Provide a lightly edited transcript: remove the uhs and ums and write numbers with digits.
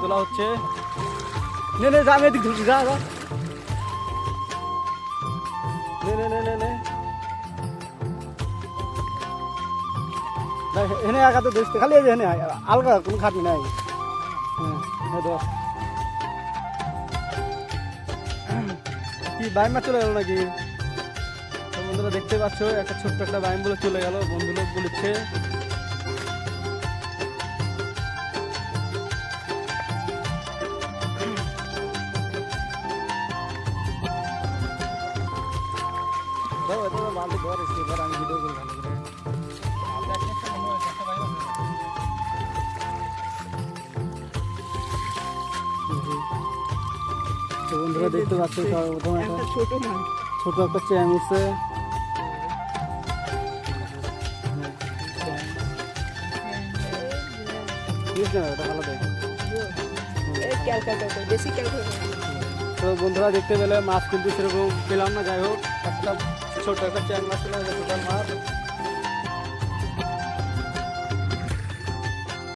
তোলা হচ্ছে। নে নে যা, এদিক ধরছি, যা যা, নে নে নে নে নে, এখানে একাতে ধরতে খালি এখানে আলগা কোনো খাটনি নাই। হ্যাঁ ধর, কি বাইম মাছ চলে গেল নাকি? তো বন্ধুরা দেখতে পাচ্ছ একটা ছোট্ট একটা বাইম বলে চলে গেল, বন্ধু লোক বলেছে। বালতি ধর এবার আমি ভিডিও করি ভালো করে। তো বন্ধুরা দেখতে পাচ্ছ প্রথমে একটা ছোট একটা চ্যাং উঠছে। তো বন্ধুরা দেখতে পেলে মাছ কিন্তু সেরকম পেলাম না, যাই হোক একটা ছোট একটা চ্যাং মাছ পেলাম, ছোট মাছ।